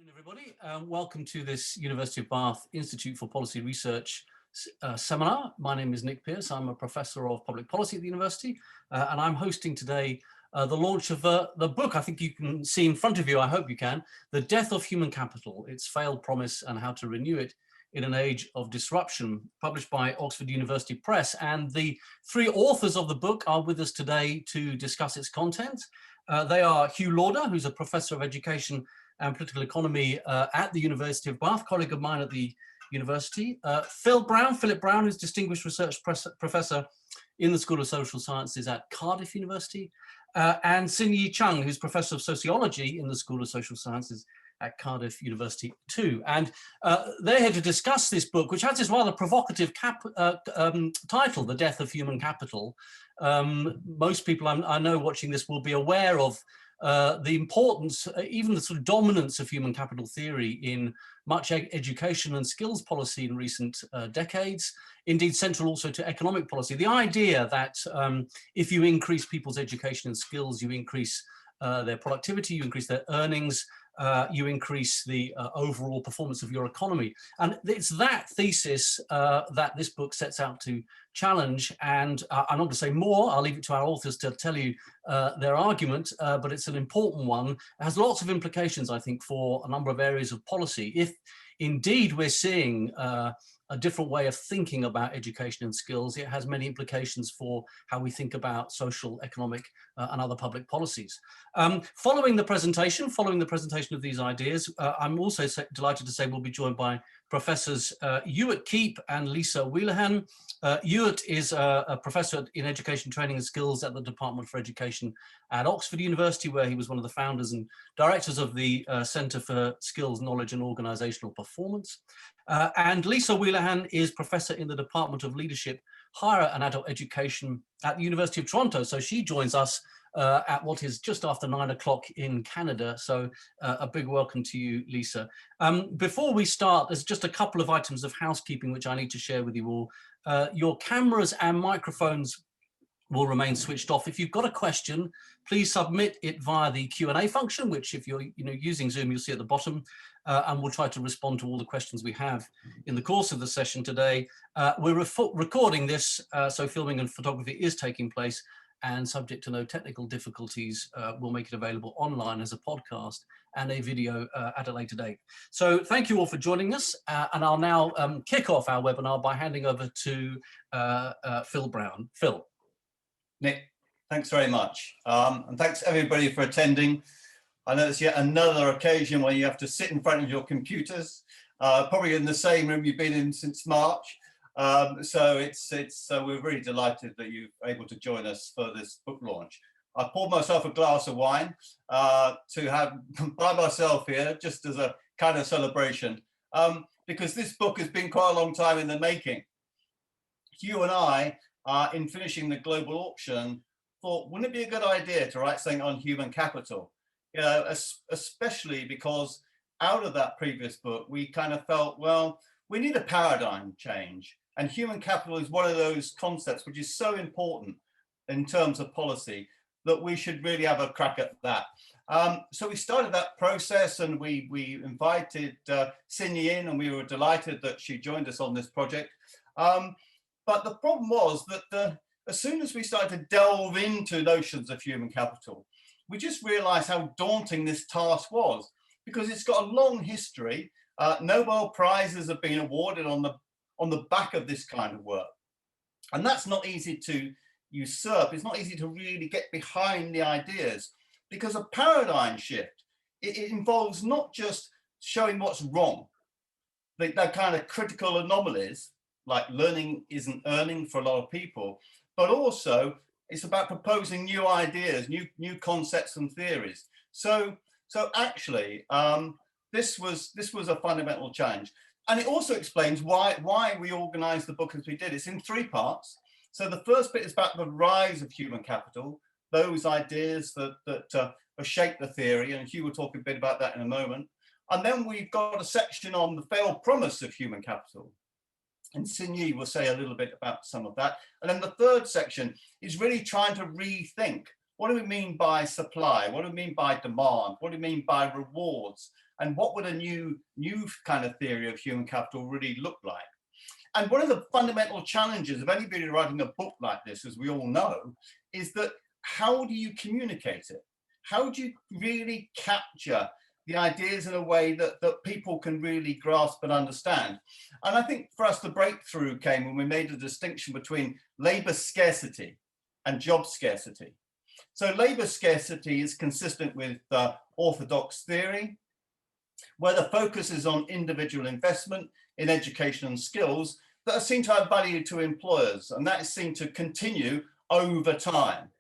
Everybody. Welcome to this University of Bath Institute for Policy Research seminar. My name is Nick Pearce. I'm a professor of public policy at the university, and I'm hosting today the launch of the book I think you can see in front of you, I hope you can, The Death of Human Capital, Its Failed Promise and How to Renew It in an Age of Disruption, published by Oxford University Press. And the three authors of the book are with us today to discuss its content. They are Hugh Lauder, who's a professor of education and political economy at the University of Bath, colleague of mine at the university. Phillip Brown, who's distinguished research professor in the School of Social Sciences at Cardiff University, and Sin Yi Cheung, who's professor of sociology in the School of Social Sciences at Cardiff University too. And they're here to discuss this book, which has this rather provocative title, The Death of Human Capital. Most people I know watching this will be aware of the importance, even the sort of dominance of human capital theory in much education and skills policy in recent decades, indeed central also to economic policy. The idea that if you increase people's education and skills, you increase their productivity, you increase their earnings, you increase the overall performance of your economy. And it's that thesis that this book sets out to challenge. And I'm not going to say more, I'll leave it to our authors to tell you their argument, but it's an important one. It has lots of implications, I think, for a number of areas of policy. If indeed we're seeing a different way of thinking about education and skills, it has many implications for how we think about social, economic, and other public policies. Following the presentation of these ideas, I'm also delighted to say we'll be joined by Professors Ewart Keep and Leesa Wheelahan. Ewart is a professor in education, training and skills at the Department for Education at Oxford University, where he was one of the founders and directors of the Centre for Skills, Knowledge and Organisational Performance. And Leesa Wheelahan is professor in the Department of Leadership, Higher and Adult Education at the University of Toronto. So she joins us at what is just after 9 o'clock in Canada. So a big welcome to you, Leesa. Before we start, there's just a couple of items of housekeeping which I need to share with you all. Your cameras and microphones will remain switched off. If you've got a question, please submit it via the Q&A function, which if you're using Zoom, you'll see at the bottom, and we'll try to respond to all the questions we have in the course of the session today. We're recording this, so filming and photography is taking place, and subject to no technical difficulties, we'll make it available online as a podcast and a video at a later date. So thank you all for joining us, and I'll now kick off our webinar by handing over to Phil Brown. Phil. Nick, thanks very much. And thanks everybody for attending. I know it's yet another occasion where you have to sit in front of your computers, probably in the same room you've been in since March. So we're really delighted that you're able to join us for this book launch. I poured myself a glass of wine to have by myself here, just as a kind of celebration, because this book has been quite a long time in the making. Hugh and I, in finishing the global auction, thought, wouldn't it be a good idea to write something on human capital? Especially because out of that previous book, we kind of felt, well, we need a paradigm change. And human capital is one of those concepts which is so important in terms of policy that we should really have a crack at that. So we started that process, and we invited Sin Yi in, and we were delighted that she joined us on this project. But the problem was that as soon as we started to delve into notions of human capital, we just realized how daunting this task was, because it's got a long history. Nobel Prizes have been awarded on the back of this kind of work. And that's not easy to usurp. It's not easy to really get behind the ideas, because a paradigm shift, it involves not just showing what's wrong, the kind of critical anomalies, like learning isn't earning for a lot of people, but also it's about proposing new ideas, new concepts and theories. So actually, this was a fundamental challenge. And it also explains why we organized the book as we did. It's in 3 parts. So the first bit is about the rise of human capital, those ideas that have shaped the theory, and Hugh will talk a bit about that in a moment. And then we've got a section on the failed promise of human capital. And Sin will say a little bit about some of that. And then the third section is really trying to rethink What do we mean by supply? What do we mean by demand? What do we mean by rewards? And what would a new kind of theory of human capital really look like? And one of the fundamental challenges of anybody writing a book like this, as we all know, is that how do you communicate it? How do you really capture the ideas in a way that people can really grasp and understand? And I think for us, the breakthrough came when we made a distinction between labour scarcity and job scarcity. So labour scarcity is consistent with orthodox theory, where the focus is on individual investment in education and skills that are seen to have value to employers, and that is seen to continue over time.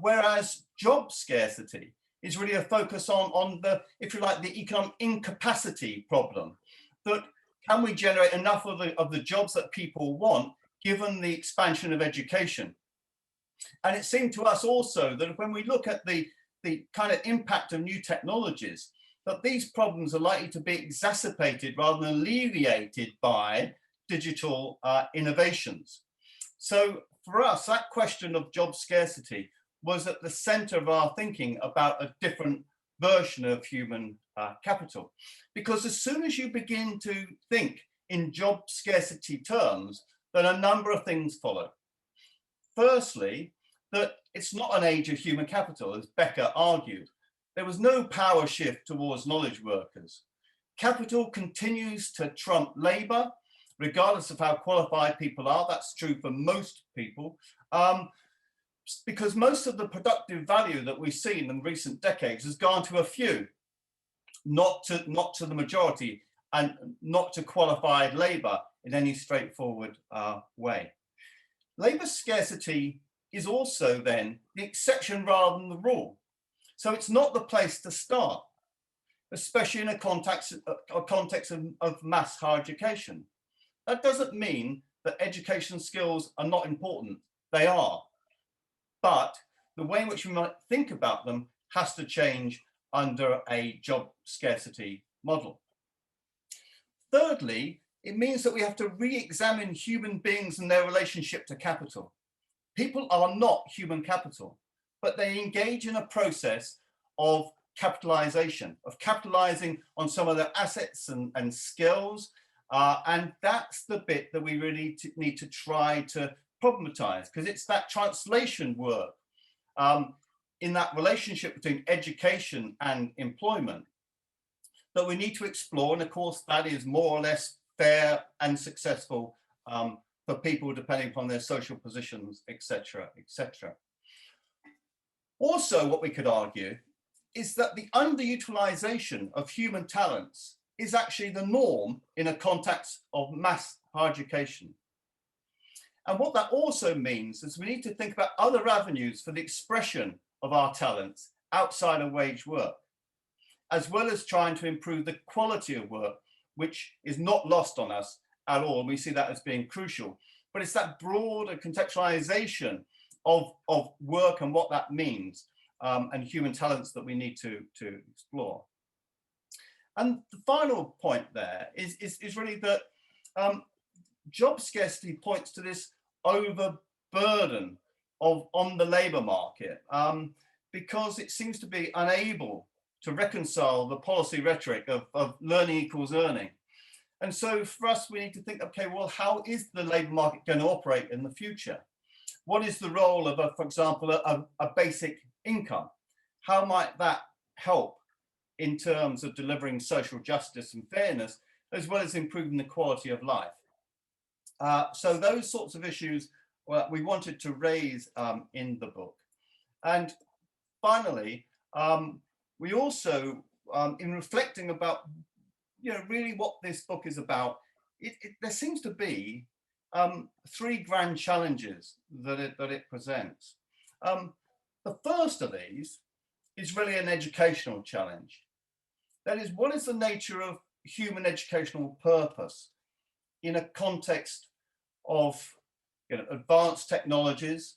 Whereas job scarcity is really a focus on the, if you like, the economic incapacity problem. That can we generate enough of the jobs that people want, given the expansion of education? And it seemed to us also that when we look at the kind of impact of new technologies, that these problems are likely to be exacerbated rather than alleviated by digital innovations. So for us, that question of job scarcity was at the center of our thinking about a different version of human capital. Because as soon as you begin to think in job scarcity terms, then a number of things follow. Firstly, that it's not an age of human capital, as Becker argued. There was no power shift towards knowledge workers. Capital continues to trump labour, regardless of how qualified people are. That's true for most people, because most of the productive value that we've seen in recent decades has gone to a few, not to the majority, and not to qualified labour in any straightforward way. Labour scarcity is also then the exception rather than the rule. So it's not the place to start, especially in a context of mass higher education. That doesn't mean that education skills are not important. They are. But the way in which we might think about them has to change under a job scarcity model. Thirdly, it means that we have to re-examine human beings and their relationship to capital. People are not human capital, but they engage in a process of capitalization, of capitalizing on some of their assets and skills. And that's the bit that we really need to try to problematize, because it's that translation work in that relationship between education and employment that we need to explore. And of course, that is more or less fair and successful for people depending upon their social positions, etc., etc. Also, what we could argue is that the underutilization of human talents is actually the norm in a context of mass higher education. And what that also means is we need to think about other avenues for the expression of our talents outside of wage work, as well as trying to improve the quality of work, which is not lost on us at all. And we see that as being crucial. But it's that broader contextualization of work and what that means, and human talents that we need to explore. And the final point there is really that job scarcity points to this overburden on the labour market, because it seems to be unable to reconcile the policy rhetoric of learning equals earning. And so for us, we need to think, okay, well, how is the labour market going to operate in the future? What is the role of, for example, a basic income? How might that help in terms of delivering social justice and fairness, as well as improving the quality of life? So those sorts of issues we wanted to raise in the book. And finally, we also, in reflecting about really what this book is about, there seems to be three grand challenges that it presents. The first of these is really an educational challenge. That is, what is the nature of human educational purpose in a context of advanced technologies?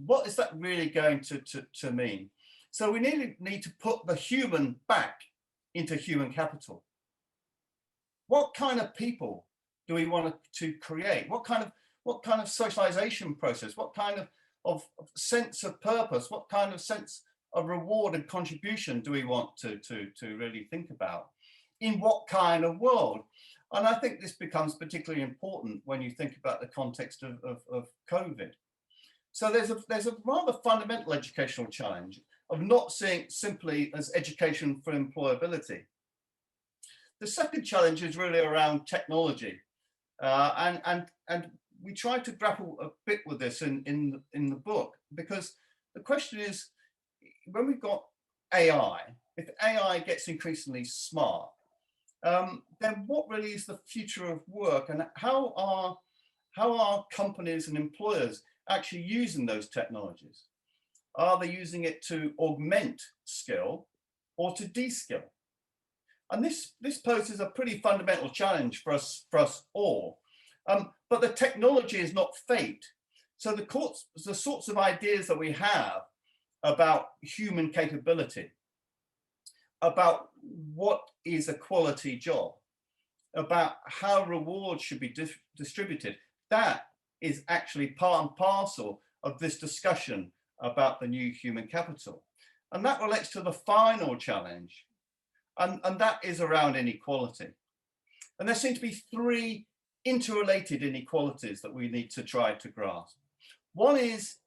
What is that really going to mean? So we need to put the human back into human capital. What kind of people do we want to create? What kind of socialization process? What kind of sense of purpose. What kind of sense of reward and contribution do we want to really think about? In what kind of world? And I think this becomes particularly important when you think about the context of COVID. So there's a rather fundamental educational challenge of not seeing it simply as education for employability. The second challenge is really around technology. And we try to grapple a bit with this in the book, because the question is, when we've got AI, if AI gets increasingly smart, then what really is the future of work, and how are companies and employers actually using those technologies? Are they using it to augment skill or to de-skill? And this poses a pretty fundamental challenge for us all. But the technology is not fate. So the sorts of ideas that we have about human capability, about what is a quality job, about how rewards should be distributed, that is actually part and parcel of this discussion about the new human capital. And that relates to the final challenge, and that is around inequality. And there seem to be three interrelated inequalities that we need to try to grasp. One is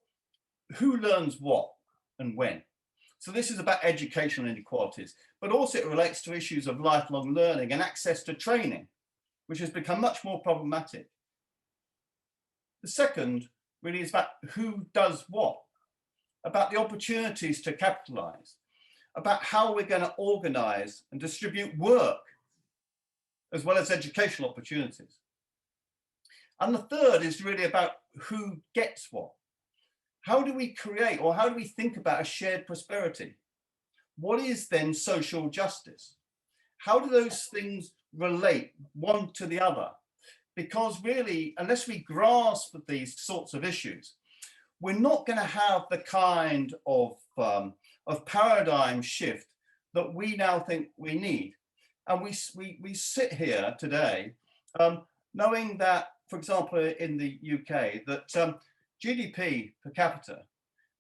who learns what and when. So this is about educational inequalities, but also it relates to issues of lifelong learning and access to training, which has become much more problematic. The second really is about who does what, about the opportunities to capitalize, about how we're going to organize and distribute work, as well as educational opportunities. And the third is really about who gets what. How do we create, or how do we think about a shared prosperity? What is then social justice? How do those things relate one to the other? Because really, unless we grasp these sorts of issues, we're not going to have the kind of paradigm shift that we now think we need. And we sit here today knowing that, for example, in the UK, that GDP per capita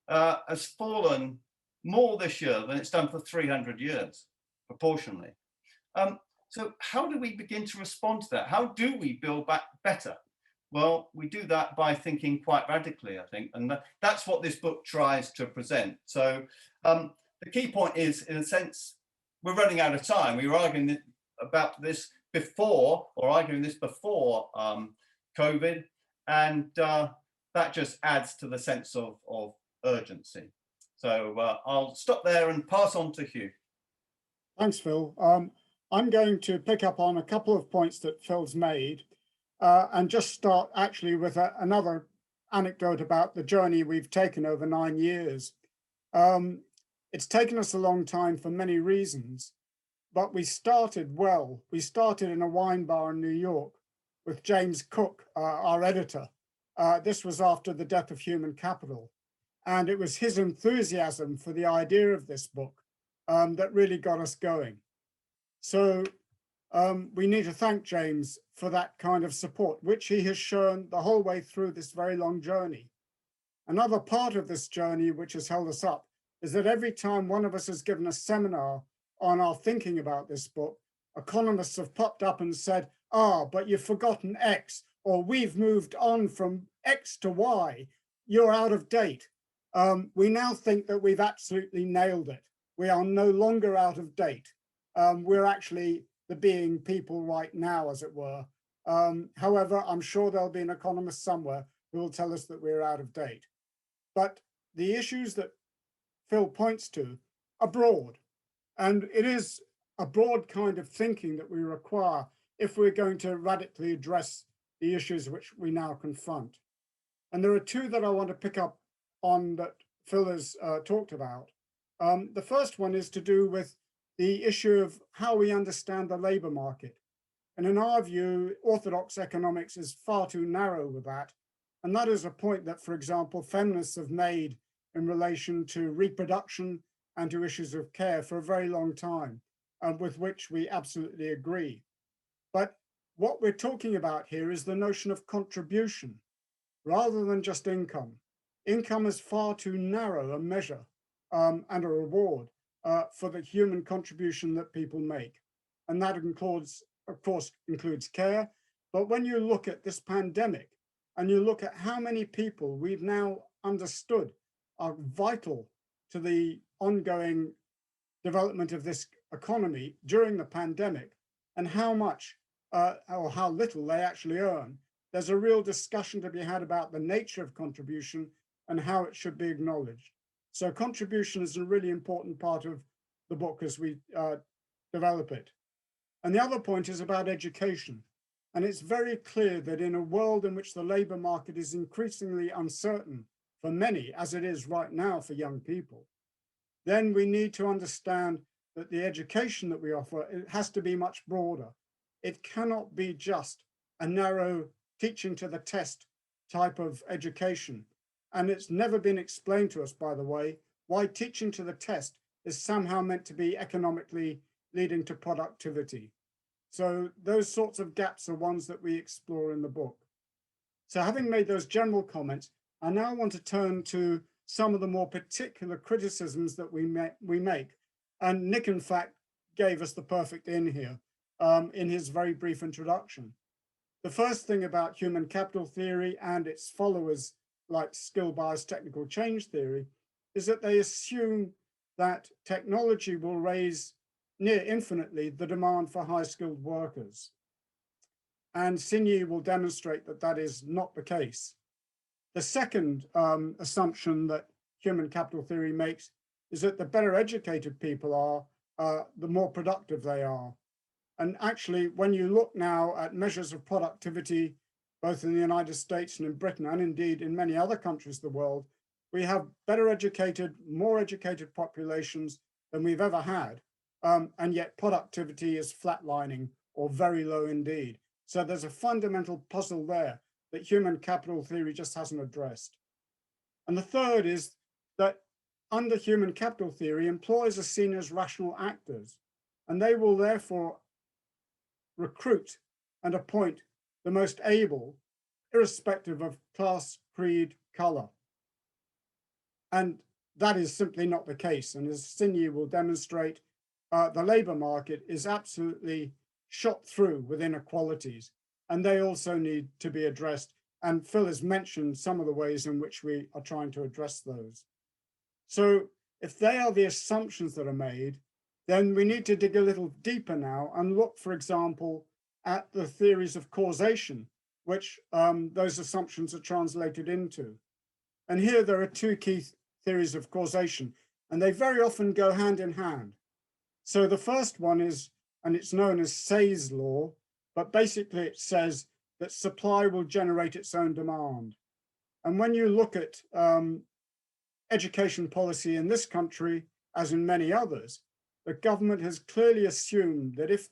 has fallen more this year than it's done for 300 years, proportionally. So how do we begin to respond to that? How do we build back better? Well, we do that by thinking quite radically, I think, and that's what this book tries to present. So the key point is, in a sense, we're running out of time. We were arguing about this before, or arguing this before COVID, and that just adds to the sense of urgency. So I'll stop there and pass on to Hugh. Thanks, Phil. I'm going to pick up on a couple of points that Phil's made and just start actually with another anecdote about the journey we've taken over 9 years. It's taken us a long time for many reasons, but we started well. We started in a wine bar in New York with James Cook, our editor. This was after the death of human capital. And it was his enthusiasm for the idea of this book that really got us going. So we need to thank James for that kind of support, which he has shown the whole way through this very long journey. Another part of this journey, which has held us up, is that every time one of us has given a seminar on our thinking about this book, economists have popped up and said, but you've forgotten X, or we've moved on from X to Y, you're out of date. We now think that we've absolutely nailed it. We are no longer out of date. We're actually the being people right now, as it were. However, I'm sure there'll be an economist somewhere who will tell us that we're out of date. But the issues that Phil points to are broad. And it is a broad kind of thinking that we require if we're going to radically address the issues which we now confront. And there are two that I want to pick up on that Phil has talked about. The first one is to do with the issue of how we understand the labor market. And in our view, orthodox economics is far too narrow with that. And that is a point that, for example, feminists have made in relation to reproduction and to issues of care for a very long time, with which we absolutely agree. But what we're talking about here is the notion of contribution rather than just income. income is far too narrow a measure and a reward for the human contribution that people make. And that includes, of course, includes care. But when you look at this pandemic and you look at how many people we've now understood are vital to the ongoing development of this economy during the pandemic, and how much or how little they actually earn, there's a real discussion to be had about the nature of contribution and how it should be acknowledged. So contribution is a really important part of the book as we develop it. And the other point is about education. And it's very clear that in a world in which the labor market is increasingly uncertain for many, as it is right now for young people, then we need to understand that the education that we offer, it has to be much broader. It cannot be just a narrow teaching to the test type of education. And it's never been explained to us, by the way, why teaching to the test is somehow meant to be economically leading to productivity. So those sorts of gaps are ones that we explore in the book. So having made those general comments, I now want to turn to some of the more particular criticisms that we make. And Nick, in fact, gave us the perfect in here in his very brief introduction. The first thing about human capital theory and its followers like skill bias technical change theory is that they assume that technology will raise near infinitely the demand for high-skilled workers. And Sin Yi will demonstrate that that is not the case. The second assumption that human capital theory makes is that the better educated people are, the more productive they are. And actually, when you look now at measures of productivity, both in the United States and in Britain, and indeed in many other countries of the world, we have better educated, more educated populations than we've ever had. And yet productivity is flatlining or very low indeed. So there's a fundamental puzzle there that human capital theory just hasn't addressed. And the third is that under human capital theory, employers are seen as rational actors, and they will therefore recruit and appoint the most able, irrespective of class, creed, color. And that is simply not the case. And as Sin Yi will demonstrate, the labor market is absolutely shot through with inequalities, and they also need to be addressed. And Phil has mentioned some of the ways in which we are trying to address those. So if they are the assumptions that are made, then we need to dig a little deeper now and look, for example, at the theories of causation, which those assumptions are translated into. And here there are two key theories of causation, and they very often go hand in hand. So the first one is, and it's known as Say's law, but basically it says that supply will generate its own demand. And when you look at education policy in this country, as in many others, the government has clearly assumed that if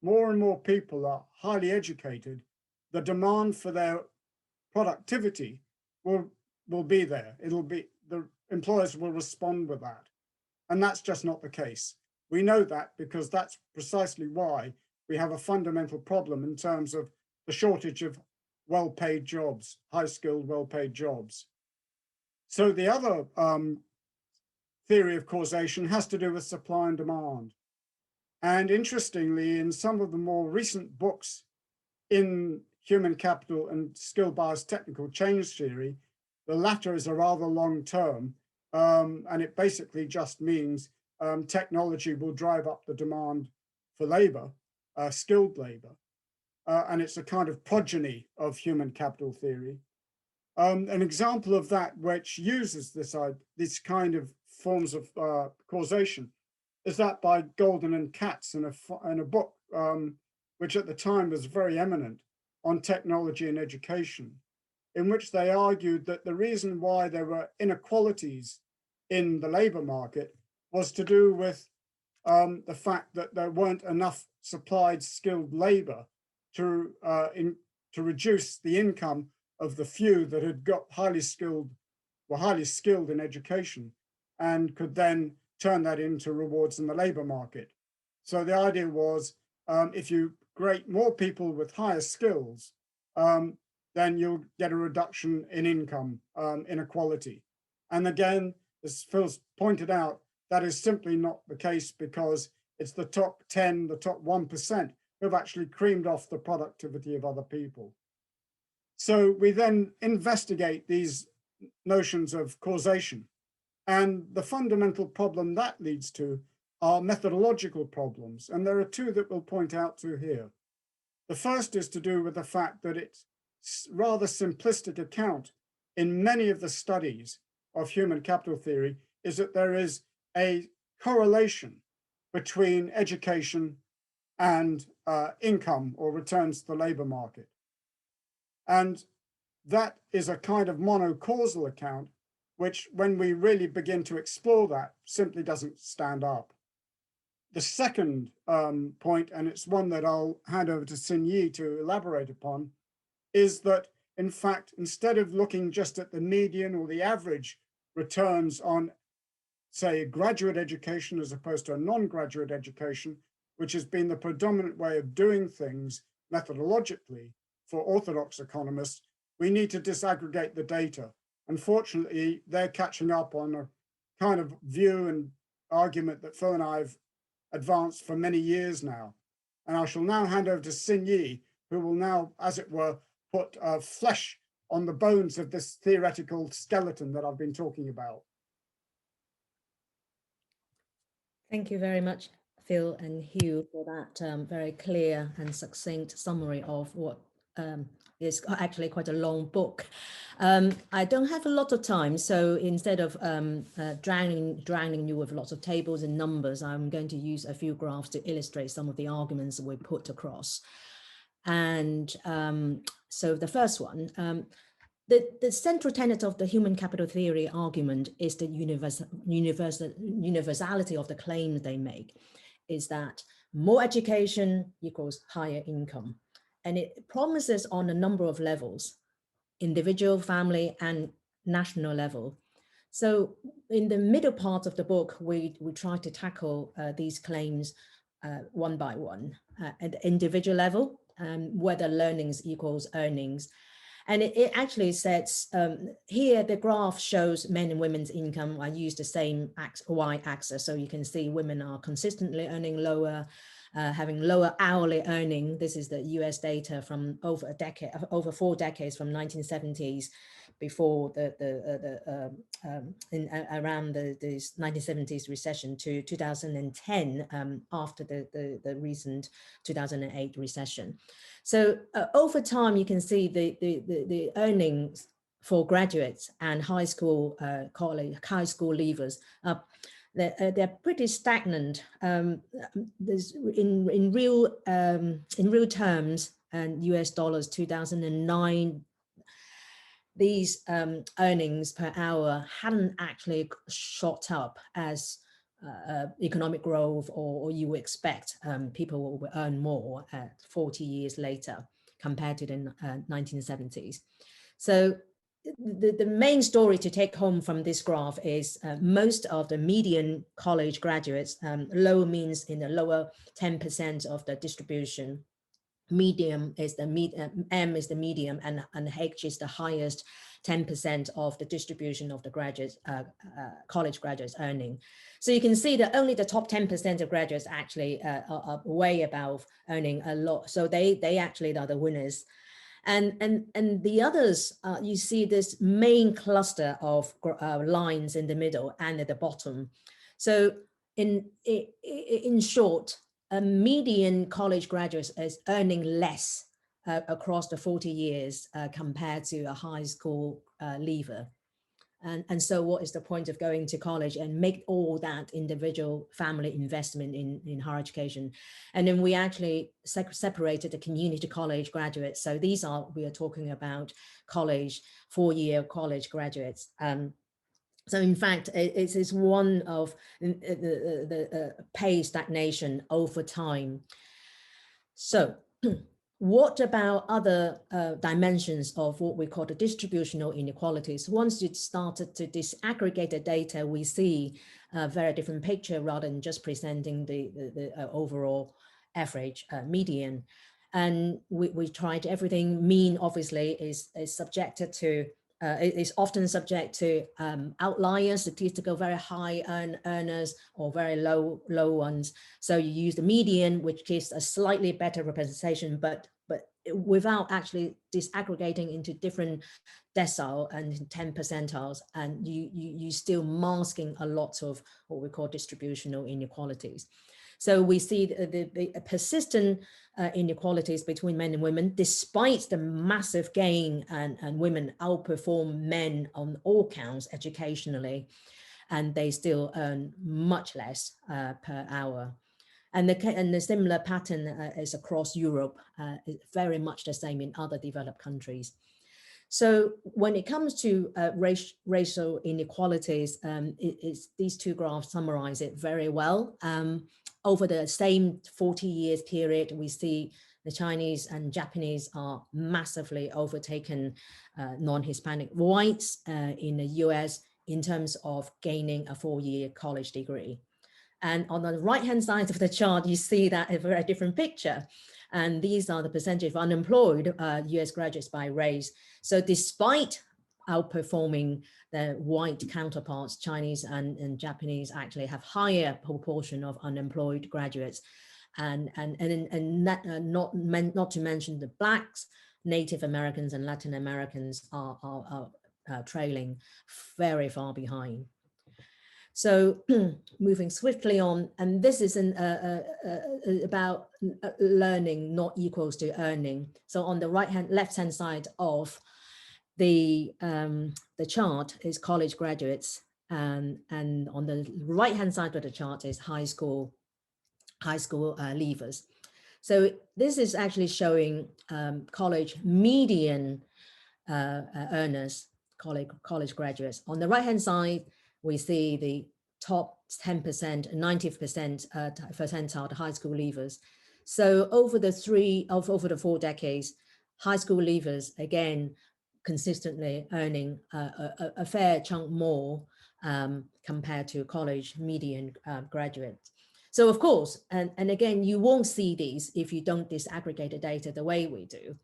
more and more people are highly educated, the demand for their productivity will be there. It'll be, the employers will respond with that. And that's just not the case. We know that because that's precisely why we have a fundamental problem in terms of the shortage of well-paid jobs, high-skilled, well-paid jobs. So the other theory of causation has to do with supply and demand. And interestingly, in some of the more recent books in human capital and skill bias technical change theory, the latter is a rather long term, and it basically just means technology will drive up the demand for labor, skilled labor. And it's a kind of progeny of human capital theory. An example of that which uses this kind of forms of causation is that by Golden and Katz in a book which at the time was very eminent on technology and education, in which they argued that the reason why there were inequalities in the labor market was to do with the fact that there weren't enough supplied skilled labor to reduce the income of the few that had got were highly skilled in education and could then turn that into rewards in the labor market. So the idea was if you create more people with higher skills, then you'll get a reduction in income inequality. And again, as Phil's pointed out, that is simply not the case, because it's the top 10, the top 1% who've actually creamed off the productivity of other people. So we then investigate these notions of causation. And the fundamental problem that leads to are methodological problems. And there are two that we'll point out to here. The first is to do with the fact that it's rather simplistic account in many of the studies of human capital theory is that there is a correlation between education and income or returns to the labor market. And that is a kind of monocausal account, which when we really begin to explore that, simply doesn't stand up. The second point, and it's one that I'll hand over to Sin Yi to elaborate upon, is that in fact, instead of looking just at the median or the average returns on, say, graduate education as opposed to a non-graduate education, which has been the predominant way of doing things methodologically for orthodox economists, we need to disaggregate the data. Unfortunately, they're catching up on a kind of view and argument that Phil and I have advanced for many years now. And I shall now hand over to Sin Yi, who will now, as it were, put flesh on the bones of this theoretical skeleton that I've been talking about. Thank you very much, Phil and Hugh, for that very clear and succinct summary of what is actually quite a long book. I don't have a lot of time, so instead of drowning you with lots of tables and numbers, I'm going to use a few graphs to illustrate some of the arguments we put across. And so the first one, the central tenet of the human capital theory argument is the universality of the claims they make, is that more education equals higher income. And it promises on a number of levels, individual, family, and national level. So in the middle part of the book, we try to tackle these claims one by one at the individual level, whether learnings equals earnings. And it actually says, here the graph shows men and women's income. I use the same y-axis, so you can see women are consistently earning lower, having lower hourly earning. This is the US data from over 4 decades, from 1970s, before around the 1970s recession to 2010, after the recent 2008 recession. So over time, you can see the earnings for graduates and high school leavers. They're pretty stagnant. There's in real terms, and US dollars 2009, these earnings per hour hadn't actually shot up as economic growth or you would expect. People will earn more 40 years later compared to the 1970s. So the main story to take home from this graph is most of the median college graduates, low means in the lower 10% of the distribution, medium is the M is the medium, and H is the highest 10% of the distribution of the graduates, college graduates earning. So you can see that only the top 10% of graduates actually are way above earning a lot. So they actually are the winners. And the others, you see this main cluster of lines in the middle and at the bottom. So in short, a median college graduate is earning less across the 40 years compared to a high school leaver. And so what is the point of going to college and make all that individual family investment in higher education? And then we actually separated the community college graduates. So we are talking about college, 4-year college graduates. So in fact, it is one of the pay stagnation over time. So what about other dimensions of what we call the distributional inequalities? Once you started to disaggregate the data, we see a very different picture rather than just presenting the overall average median. And we tried everything. Mean obviously is subjected to, is often subject to outliers, statistical very high earners or very low ones. So you use the median, which gives a slightly better representation, but without actually disaggregating into different decile and 10 percentiles, and you still masking a lot of what we call distributional inequalities. So we see the persistent inequalities between men and women, despite the massive gain, and women outperform men on all counts educationally, and they still earn much less per hour. And the similar pattern is across Europe, very much the same in other developed countries. So when it comes to racial inequalities, these two graphs summarize it very well. Over the same 40 years period, we see the Chinese and Japanese are massively overtaken non-Hispanic whites in the US in terms of gaining a 4-year college degree. And on the right-hand side of the chart, you see that a very different picture. And these are the percentage of unemployed US graduates by race. So despite outperforming the white counterparts, Chinese and Japanese actually have higher proportion of unemployed graduates. And not to mention the Blacks, Native Americans and Latin Americans are trailing very far behind. So moving swiftly on, and this is about learning not equals to earning. So on the left-hand side of the chart is college graduates, and on the right-hand side of the chart is high school leavers. So this is actually showing college median earners, college graduates. On the right-hand side, we see the top 10%, 90% percentile, the high school leavers. So over the 4 decades, high school leavers, again, consistently earning a fair chunk more compared to college median graduates. So of course, and again, you won't see these if you don't disaggregate the data the way we do.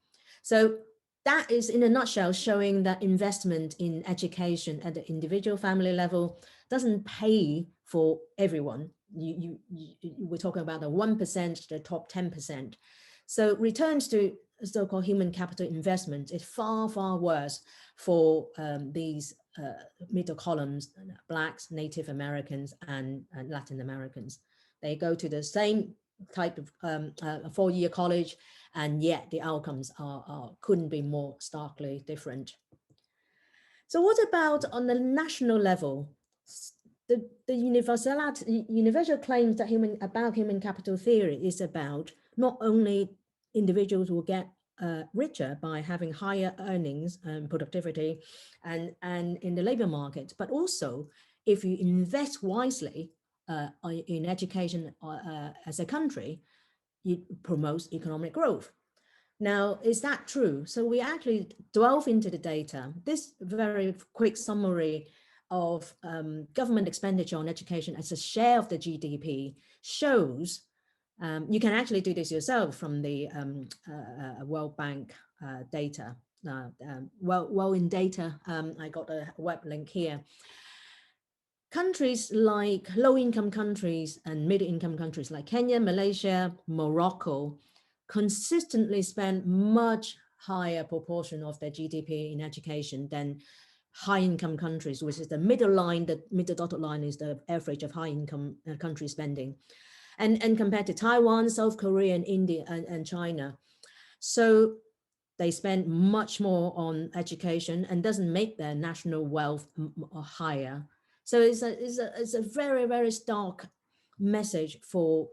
So that is, in a nutshell, showing that investment in education at the individual family level doesn't pay for everyone. We're talking about the 1%, the top 10%. So returns to so-called human capital investment is far, far worse for these middle columns, Blacks, Native Americans, and Latin Americans. They go to the same type of 4-year college, and yet the outcomes couldn't be more starkly different. So what about on the national level? The universal claims that human capital theory is about not only individuals will get richer by having higher earnings and productivity and in the labor market, but also if you invest wisely in education as a country, it promotes economic growth. Now, is that true? So we actually delve into the data. This very quick summary of government expenditure on education as a share of the GDP shows, you can actually do this yourself from the World Bank data. Well in data, I got a web link here. Countries like low-income countries and middle-income countries like Kenya, Malaysia, Morocco consistently spend much higher proportion of their GDP in education than high-income countries, which is the middle line. The middle dotted line is the average of high-income country spending, and compared to Taiwan, South Korea, and India and China. So they spend much more on education and doesn't make their national wealth higher. So it's a very, very stark message for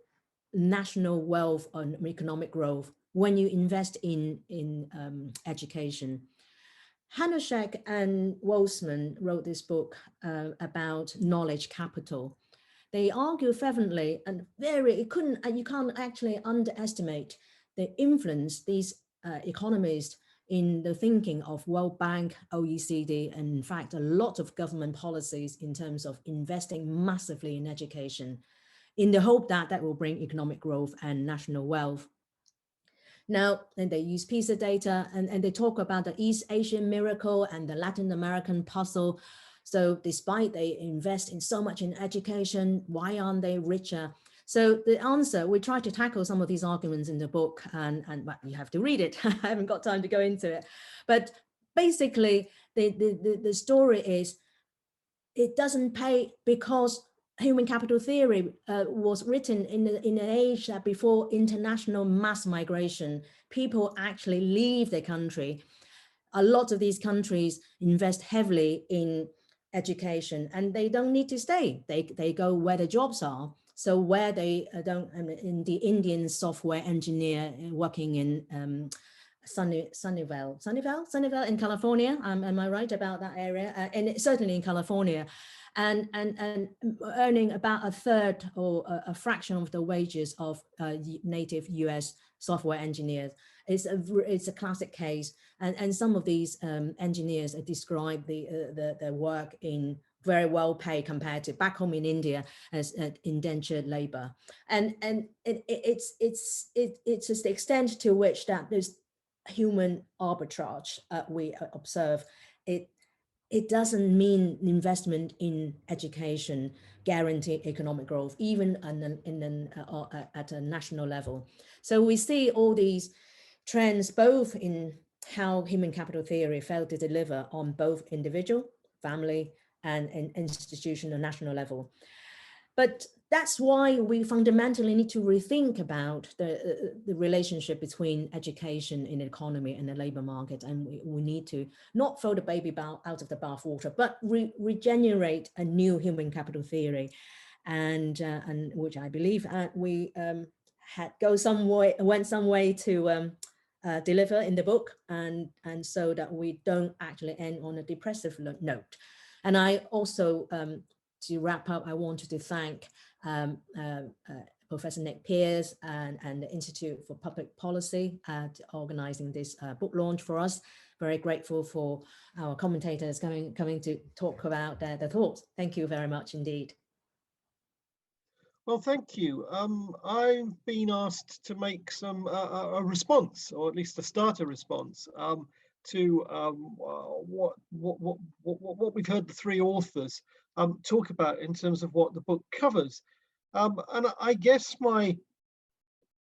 national wealth and economic growth when you invest in education. Hanushek and Wolfson wrote this book about knowledge capital. They argue fervently and you can't actually underestimate the influence these economists in the thinking of World Bank, OECD, and in fact, a lot of government policies in terms of investing massively in education in the hope that that will bring economic growth and national wealth. Now, and they use PISA data, and they talk about the East Asian miracle and the Latin American puzzle. So despite they invest in so much in education, why aren't they richer? So the answer, we try to tackle some of these arguments in the book, and well, you have to read it. I haven't got time to go into it. But basically, the story is, it doesn't pay because human capital theory was written in an age that before international mass migration, people actually leave their country. A lot of these countries invest heavily in education, and they don't need to stay. They go where the jobs are. So where they don't, in the Indian software engineer working in Sunnyvale in California. Am I right about that area? And certainly in California, and earning about a third or a fraction of the wages of native US software engineers. It's a classic case, and some of these engineers describe their work in very well paid compared to back home in India as indentured labor, and it's just the extent to which that there's human arbitrage we observe. It doesn't mean investment in education guarantee economic growth, even at a national level. So we see all these trends both in how human capital theory failed to deliver on both individual, family, and institutional national level. But that's why we fundamentally need to rethink about the relationship between education in the economy and the labor market. And we need to not throw the baby out of the bathwater, but regenerate a new human capital theory, and which I believe we went some way to deliver in the book, and so that we don't actually end on a depressive note. And I also, to wrap up, I wanted to thank Professor Nick Pearce and the Institute for Public Policy organizing this book launch for us. Very grateful for our commentators coming to talk about their thoughts. Thank you very much indeed. Well, thank you. I've been asked to make some a response, or at least to start a response to what we've heard the three authors talk about in terms of what the book covers. And I guess my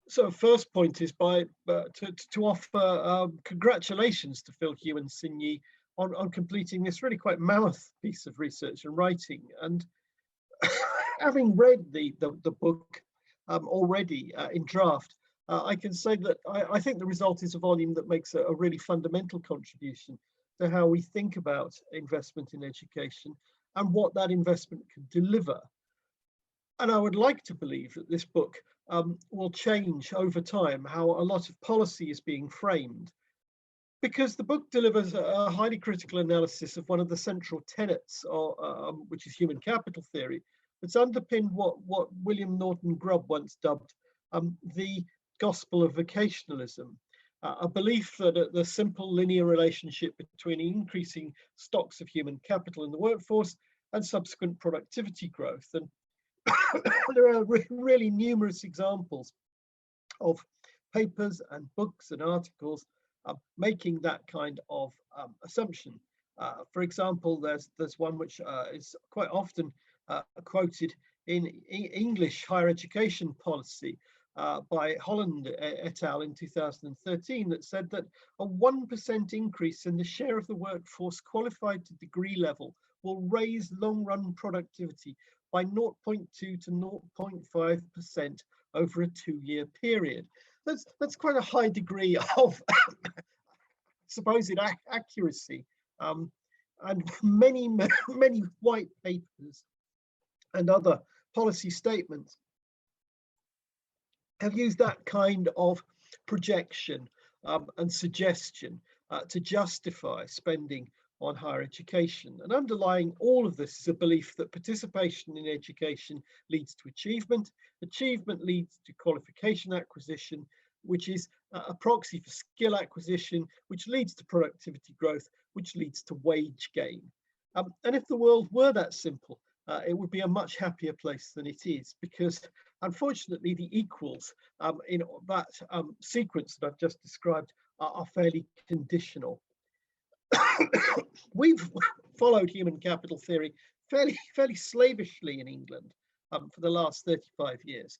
sort of first point is to offer congratulations to Phil, Hugh, and Sin Yi on completing this really quite mammoth piece of research and writing. And having read the book already in draft, I can say that I think the result is a volume that makes a really fundamental contribution to how we think about investment in education and what that investment can deliver. And I would like to believe that this book will change over time how a lot of policy is being framed, because the book delivers a highly critical analysis of one of the central tenets, which is human capital theory, that's underpinned what William Norton Grubb once dubbed the Gospel of Vocationalism, a belief that the simple linear relationship between increasing stocks of human capital in the workforce and subsequent productivity growth. And there are really numerous examples of papers and books and articles making that kind of assumption. For example, there's one which is quite often quoted in English higher education policy by Holland et al. In 2013 that said that a 1% increase in the share of the workforce qualified to degree level will raise long-run productivity by 0.2 to 0.5% over a 2-year period. That's quite a high degree of supposed accuracy, and many white papers and other policy statements have used that kind of projection and suggestion to justify spending on higher education. And underlying all of this is a belief that participation in education leads to achievement, achievement leads to qualification acquisition, which is a proxy for skill acquisition, which leads to productivity growth, which leads to wage gain. And if the world were that simple, it would be a much happier place than it is, because Unfortunately, the equals in that sequence that I've just described are fairly conditional. We've followed human capital theory fairly slavishly in England for the last 35 years.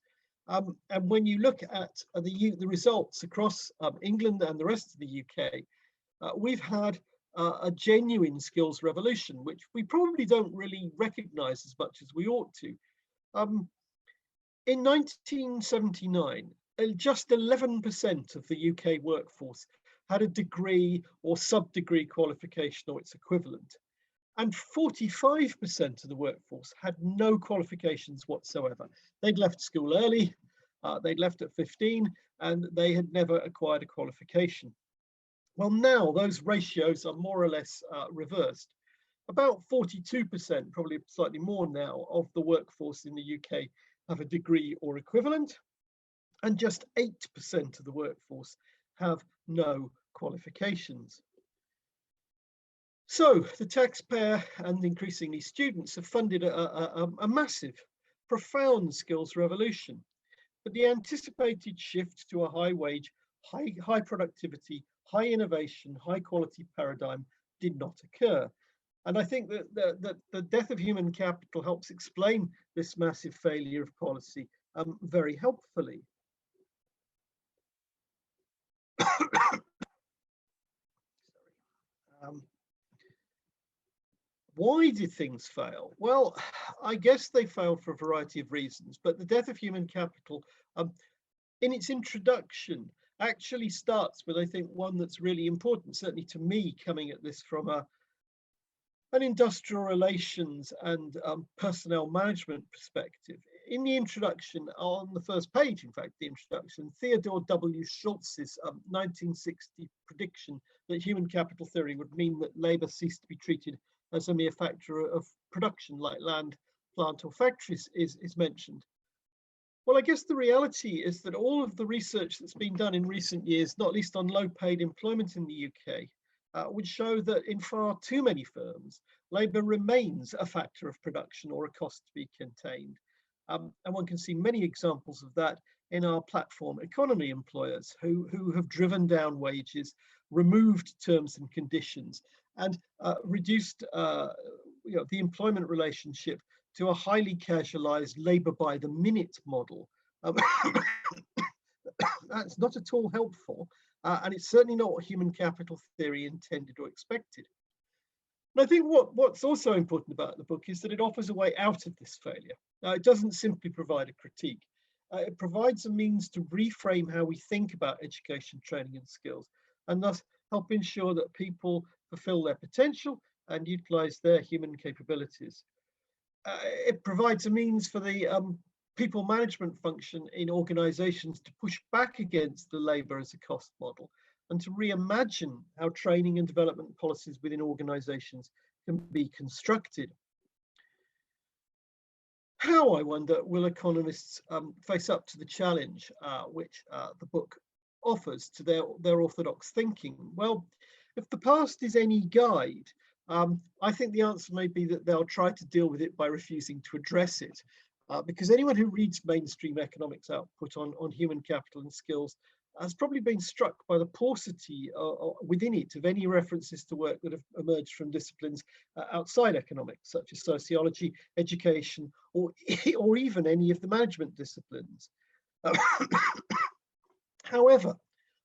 And when you look at the results across England and the rest of the UK, we've had a genuine skills revolution, which we probably don't really recognize as much as we ought to. In 1979, just 11% of the UK workforce had a degree or sub-degree qualification or its equivalent. And 45% of the workforce had no qualifications whatsoever. They'd left school early, they'd left at 15, and they had never acquired a qualification. Well, now those ratios are more or less reversed. About 42%, probably slightly more now, of the workforce in the UK have a degree or equivalent, and just 8% of the workforce have no qualifications. So the taxpayer and increasingly students have funded a massive, profound skills revolution. But the anticipated shift to a high wage, high productivity, high innovation, high quality paradigm did not occur. And I think that the death of human capital helps explain this massive failure of policy very helpfully. Why did things fail? Well, I guess they failed for a variety of reasons, but the death of human capital in its introduction actually starts with, I think, one that's really important, certainly to me, coming at this from an industrial relations and personnel management perspective. In the introduction, on the first page, in fact, the introduction, Theodore W. Schultz's 1960 prediction that human capital theory would mean that labour ceased to be treated as a mere factor of production, like land, plant, or factories is mentioned. Well, I guess the reality is that all of the research that's been done in recent years, not least on low-paid employment in the UK, would show that in far too many firms, labour remains a factor of production or a cost to be contained. And one can see many examples of that in our platform economy employers who have driven down wages, removed terms and conditions, and reduced the employment relationship to a highly casualized labour by the minute model. That's not at all helpful, and it's certainly not what human capital theory intended or expected. And I think what's also important about the book is that it offers a way out of this failure. It doesn't simply provide a critique. It provides a means to reframe how we think about education, training and skills, and thus help ensure that people fulfill their potential and utilize their human capabilities. It provides a means for the people management function in organizations to push back against the labor as a cost model and to reimagine how training and development policies within organizations can be constructed. How, I wonder, will economists face up to the challenge which the book offers to their orthodox thinking? Well, if the past is any guide, I think the answer may be that they'll try to deal with it by refusing to address it. Because anyone who reads mainstream economics output on human capital and skills has probably been struck by the paucity within it of any references to work that have emerged from disciplines outside economics, such as sociology, education, or even any of the management disciplines. However,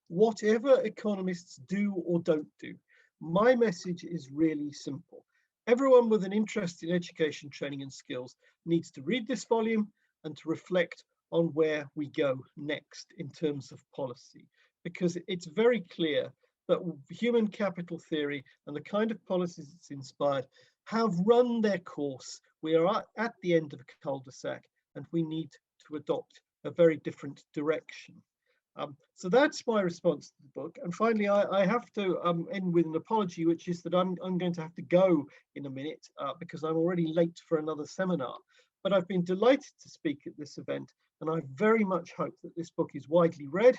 whatever economists do or don't do, my message is really simple. Everyone with an interest in education, training and skills needs to read this volume and to reflect on where we go next in terms of policy, because it's very clear that human capital theory and the kind of policies it's inspired have run their course. We are at the end of a cul-de-sac and we need to adopt a very different direction. So that's my response to the book. And finally, I have to end with an apology, which is that I'm going to have to go in a minute because I'm already late for another seminar. But I've been delighted to speak at this event, and I very much hope that this book is widely read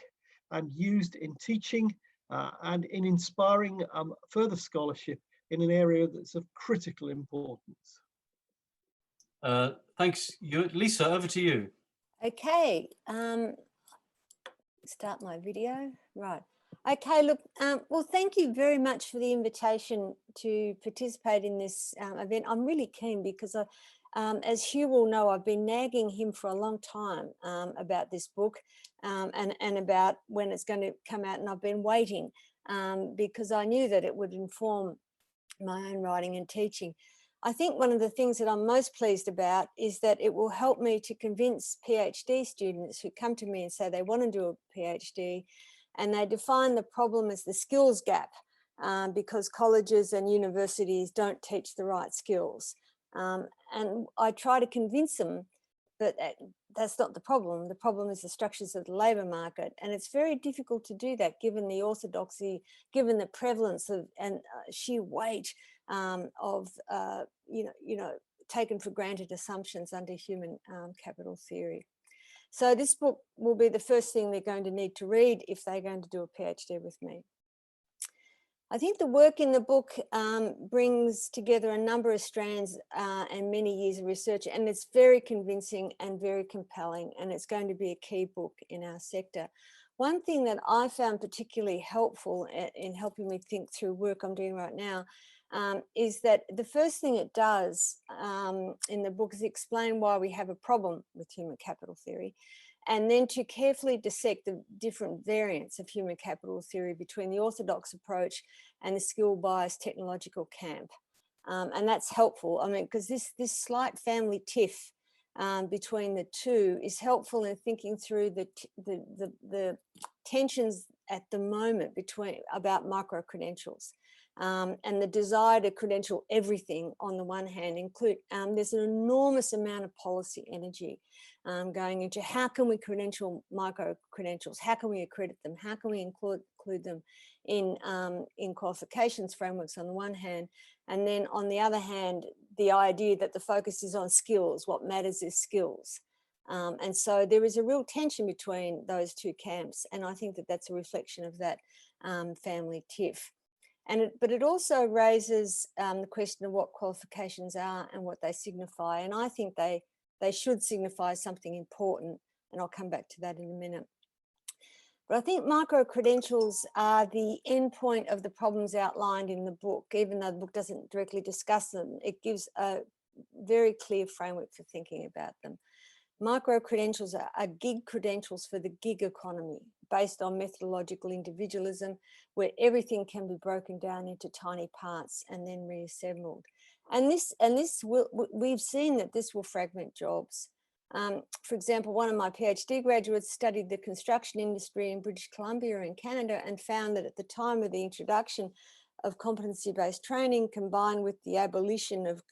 and used in teaching and in inspiring further scholarship in an area that's of critical importance. Thanks, Ewart. Leesa, over to you. Okay, start my video. Right. Okay, look, well, thank you very much for the invitation to participate in this event. I'm really keen because, as Hugh will know, I've been nagging him for a long time about this book and about when it's going to come out, and I've been waiting because I knew that it would inform my own writing and teaching. I think one of the things that I'm most pleased about is that it will help me to convince PhD students who come to me and say they want to do a PhD, and they define the problem as the skills gap because colleges and universities don't teach the right skills. And I try to convince them that that's not the problem. The problem is the structures of the labour market. And it's very difficult to do that given the orthodoxy, given the prevalence of and sheer weight of taken for granted assumptions under human capital theory. So this book will be the first thing they're going to need to read if they're going to do a PhD with me. I think the work in the book brings together a number of strands and many years of research, and it's very convincing and very compelling, and it's going to be a key book in our sector. One thing that I found particularly helpful in helping me think through work I'm doing right now is that the first thing it does in the book is explain why we have a problem with human capital theory, and then to carefully dissect the different variants of human capital theory between the orthodox approach and the skill bias technological camp. And that's helpful, I mean, because this slight family tiff between the two is helpful in thinking through the tensions at the moment about micro-credentials. And the desire to credential everything on the one hand there's an enormous amount of policy energy going into how can we credential micro-credentials, how can we accredit them, how can we include them in qualifications frameworks on the one hand, and then on the other hand, the idea that the focus is on skills, what matters is skills. And so there is a real tension between those two camps, and I think that that's a reflection of that family tiff. But it also raises the question of what qualifications are and what they signify. And I think they should signify something important, and I'll come back to that in a minute. But I think micro-credentials are the endpoint of the problems outlined in the book. Even though the book doesn't directly discuss them, it gives a very clear framework for thinking about them. Micro-credentials are gig credentials for the gig economy, based on methodological individualism, where everything can be broken down into tiny parts and then reassembled. And we've seen that this will fragment jobs. For example, one of my PhD graduates studied the construction industry in British Columbia in Canada and found that at the time of the introduction of competency-based training combined with the abolition of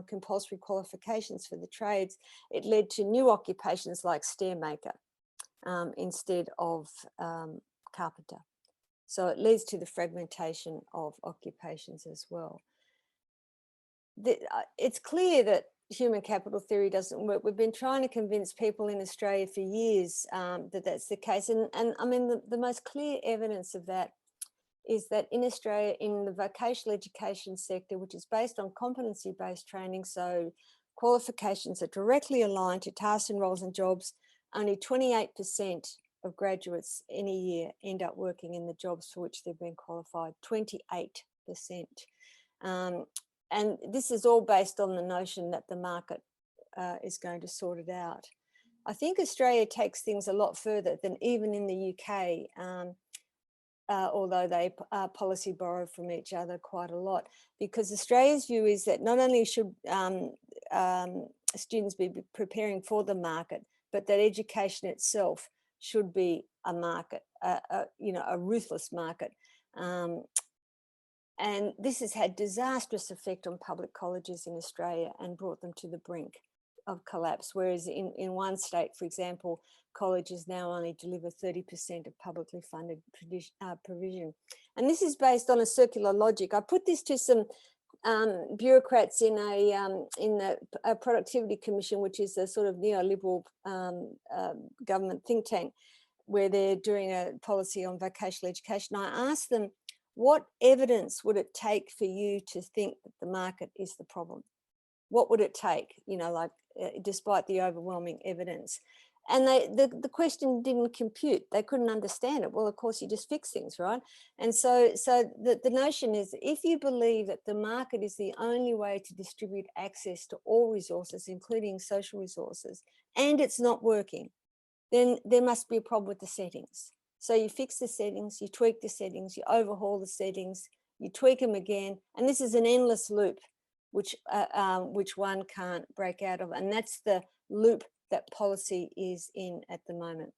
compulsory qualifications for the trades, it led to new occupations like stairmaker instead of carpenter. So it leads to the fragmentation of occupations as well. It's clear that human capital theory doesn't work. We've been trying to convince people in Australia for years that that's the case. And I mean, the most clear evidence of that is that in Australia, in the vocational education sector, which is based on competency-based training, so qualifications are directly aligned to tasks and roles and jobs, only 28% of graduates in a year end up working in the jobs for which they've been qualified, 28%. And this is all based on the notion that the market is going to sort it out. I think Australia takes things a lot further than even in the UK, although they policy borrow from each other quite a lot, because Australia's view is that not only should students be preparing for the market, but that education itself should be a market, a ruthless market. And this has had disastrous effect on public colleges in Australia and brought them to the brink of collapse. Whereas in one state, for example, colleges now only deliver 30% of publicly funded provision. And this is based on a circular logic. I put this to some bureaucrats in the Productivity Commission, which is a sort of neoliberal government think tank, where they're doing a policy on vocational education. I asked them, what evidence would it take for you to think that the market is the problem? What would it take, despite the overwhelming evidence? And the question didn't compute. They couldn't understand it. Well, of course, you just fix things, right? And so the notion is, if you believe that the market is the only way to distribute access to all resources, including social resources, and it's not working, then there must be a problem with the settings. So you fix the settings, you tweak the settings, you overhaul the settings, you tweak them again, and this is an endless loop, which one can't break out of. And that's the loop that policy is in at the moment.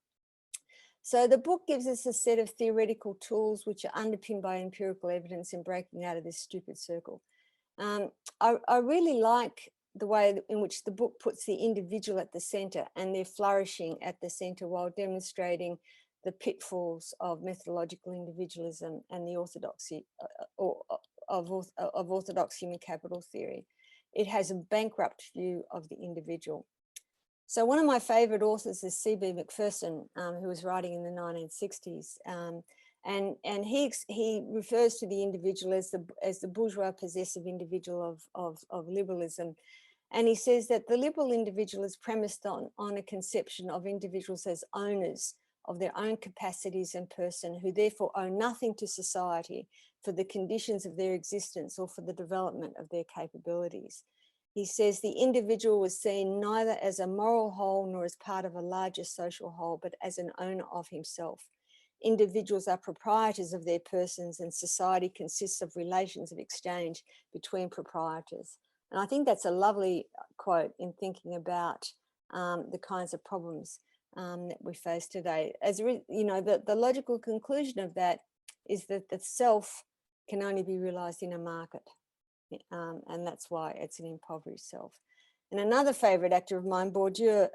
So the book gives us a set of theoretical tools which are underpinned by empirical evidence in breaking out of this stupid circle. I really like the way in which the book puts the individual at the centre and their flourishing at the centre, while demonstrating the pitfalls of methodological individualism and the orthodoxy of orthodox human capital theory. It has a bankrupt view of the individual. So one of my favourite authors is C.B. Macpherson, who was writing in the 1960s, and he refers to the individual as the bourgeois possessive individual of liberalism, and he says that the liberal individual is premised on a conception of individuals as owners of their own capacities and person, who therefore owe nothing to society for the conditions of their existence or for the development of their capabilities. He says the individual was seen neither as a moral whole nor as part of a larger social whole, but as an owner of himself. Individuals are proprietors of their persons, and society consists of relations of exchange between proprietors. And I think that's a lovely quote in thinking about the kinds of problems that we face today. The logical conclusion of that is that the self can only be realised in a market. And that's why it's an impoverished self. And another favourite actor of mine, Bourdieu,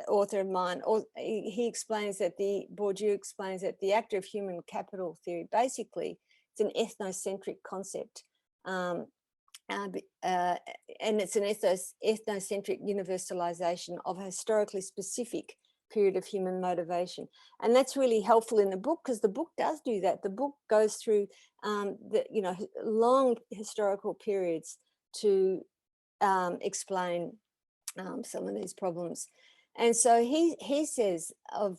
author of mine, he explains that Bourdieu explains that the actor of human capital theory, basically, it's an ethnocentric concept. And it's an ethnocentric universalisation of a historically specific period of human motivation. And that's really helpful in the book, because the book does do that. The book goes through long historical periods to explain some of these problems. And so he says of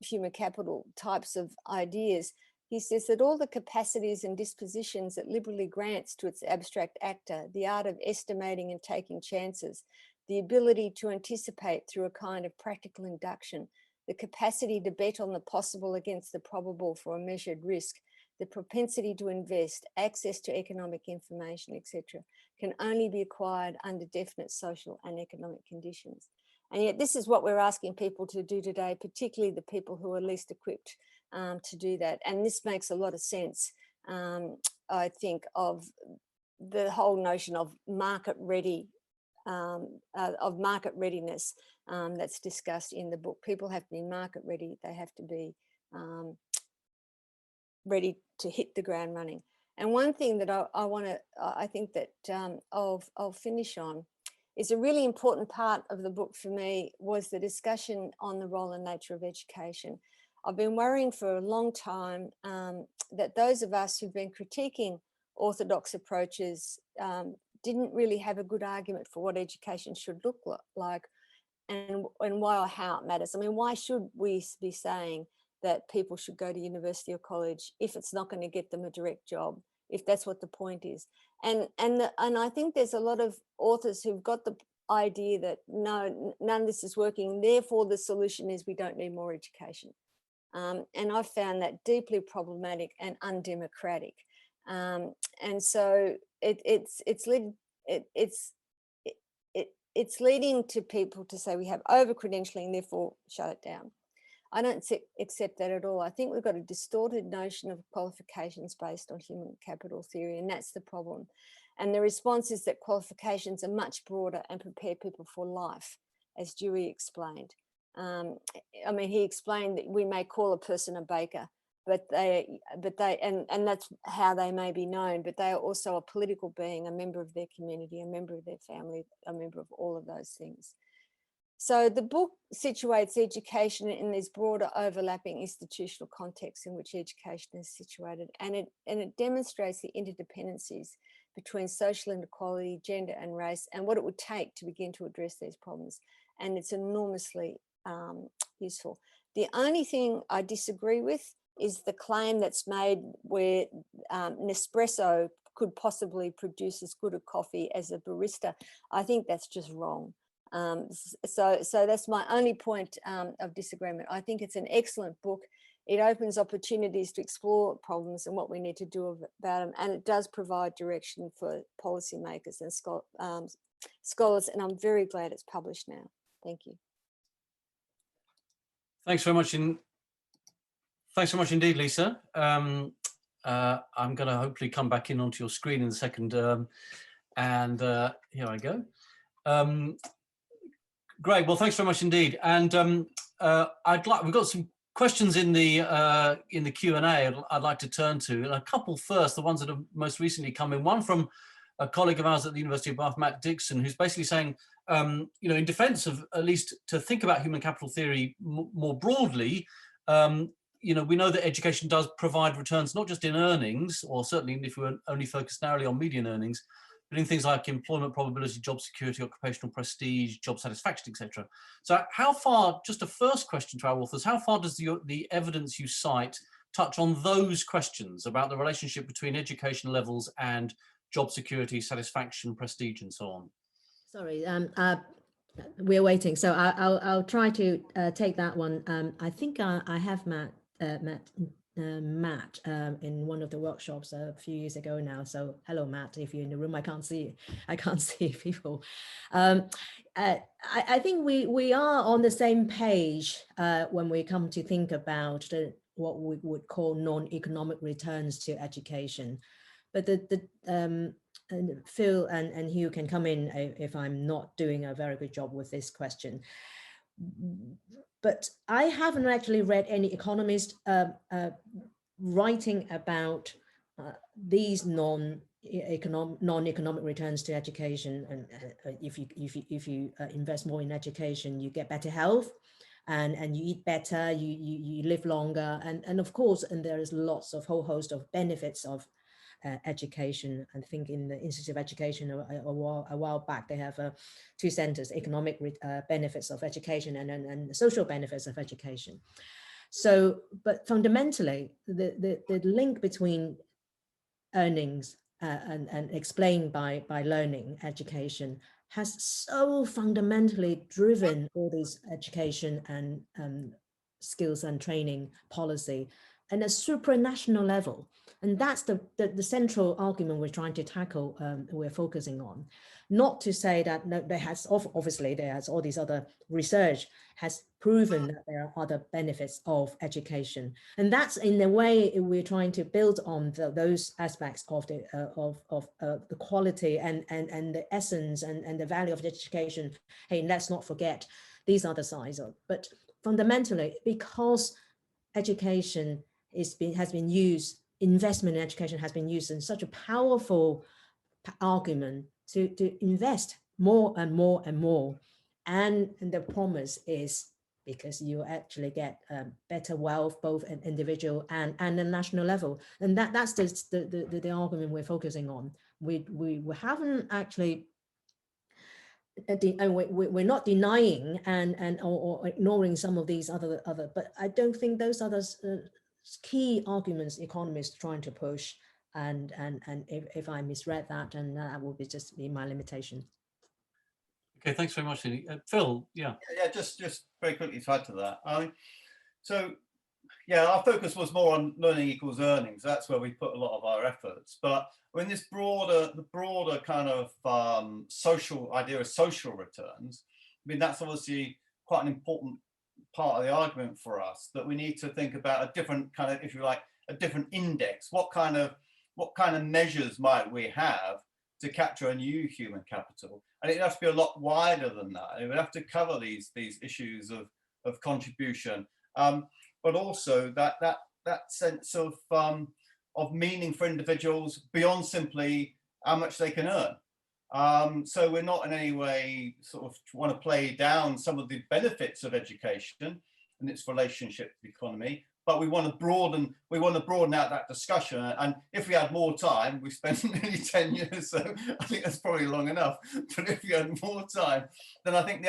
human capital types of ideas, he says that all the capacities and dispositions it liberally grants to its abstract actor, the art of estimating and taking chances, the ability to anticipate through a kind of practical induction, the capacity to bet on the possible against the probable for a measured risk, the propensity to invest, access to economic information, etc., can only be acquired under definite social and economic conditions. And yet this is what we're asking people to do today, particularly the people who are least equipped to do that. And this makes a lot of sense, I think, of the whole notion of market ready, of market readiness that's discussed in the book. People have to be market ready. They have to be ready to hit the ground running. And one thing that I think that I'll finish on is a really important part of the book for me was the discussion on the role and nature of education. I've been worrying for a long time that those of us who've been critiquing orthodox approaches didn't really have a good argument for what education should look like and why or how it matters. I mean, why should we be saying that people should go to university or college if it's not going to get them a direct job, if that's what the point is? And I think there's a lot of authors who've got the idea that no, none of this is working, therefore the solution is we don't need more education. And I've found that deeply problematic and undemocratic. And so it's leading to people to say we have over-credentialing, therefore shut it down. I don't accept that at all. I think we've got a distorted notion of qualifications based on human capital theory, and that's the problem. And the response is that qualifications are much broader and prepare people for life, as Dewey explained. I mean, he explained that we may call a person a baker, but that's how they may be known, but they are also a political being, a member of their community, a member of their family, a member of all of those things. So the book situates education in these broader overlapping institutional contexts in which education is situated, and it demonstrates the interdependencies between social inequality, gender and race, and what it would take to begin to address these problems. And it's enormously useful. The only thing I disagree with is the claim that's made where Nespresso could possibly produce as good a coffee as a barista. I think that's just wrong. So that's my only point of disagreement. I think it's an excellent book. It opens opportunities to explore problems and what we need to do about them. And it does provide direction for policymakers and scholars. And I'm very glad it's published now. Thank you. Thanks very much. Thanks so much indeed, Leesa. I'm going to hopefully come back in onto your screen in a second. And here I go. Great. Well, thanks very much indeed. And we've got some questions in the Q&A I'd like to turn to. And a couple first, the ones that have most recently come in. One from a colleague of ours at the University of Bath, Matt Dixon, who's basically saying, in defense of at least to think about human capital theory more broadly, we know that education does provide returns, not just in earnings, or certainly if we were only focused narrowly on median earnings, but in things like employment probability, job security, occupational prestige, job satisfaction, etc. So how far, just a first question to our authors, how far does the evidence you cite touch on those questions about the relationship between education levels and job security, satisfaction, prestige, and so on? Sorry, we're waiting. So I'll try to take that one. I think I have met Matt in one of the workshops a few years ago now. So hello, Matt. If you're in the room, I can't see people. I think we are on the same page when we come to think about what we would call non-economic returns to education. But and Phil and Hugh can come in if I'm not doing a very good job with this question. But I haven't actually read any economist writing about these non-economic returns to education. And if you invest more in education, you get better health, and you eat better, you live longer, and of course, and there is lots of whole host of benefits of education. I think in the Institute of Education a while back, they have two centers: economic benefits of education and social benefits of education. So, but fundamentally, the link between earnings and explained by learning education has so fundamentally driven all this education and skills and training policy and a supranational level. And that's the central argument we're trying to tackle, we're focusing on. Not to say that obviously there has all these other research has proven that there are other benefits of education. And that's in the way we're trying to build on those aspects of the quality and the essence and the value of education. Hey, let's not forget these other sides of, but fundamentally, because education has been used, investment in education has been used in such a powerful argument to invest more and more and more. And the promise is because you actually get better wealth, both at individual and the national level. And that's the argument we're focusing on. We haven't actually, we're not denying or ignoring some of these other, but I don't think those other key arguments economists trying to push, and if I misread that, and that will just be my limitation. Okay, thanks very much, Phil. Yeah, just very quickly to add to that. So yeah, our focus was more on learning equals earnings. That's where we put a lot of our efforts. But when the broader kind of social idea of social returns, I mean, that's obviously quite an important part of the argument for us, that we need to think about a different kind of, if you like, a different index. What kind of measures might we have to capture a new human capital? And it has to be a lot wider than that. It would have to cover these issues of contribution, but also that sense of meaning for individuals beyond simply how much they can earn. So we're not in any way sort of want to play down some of the benefits of education and its relationship to the economy, but we want to broaden out that discussion. And if we had more time, we spent nearly 10 years, so I think that's probably long enough. But if we had more time, then I think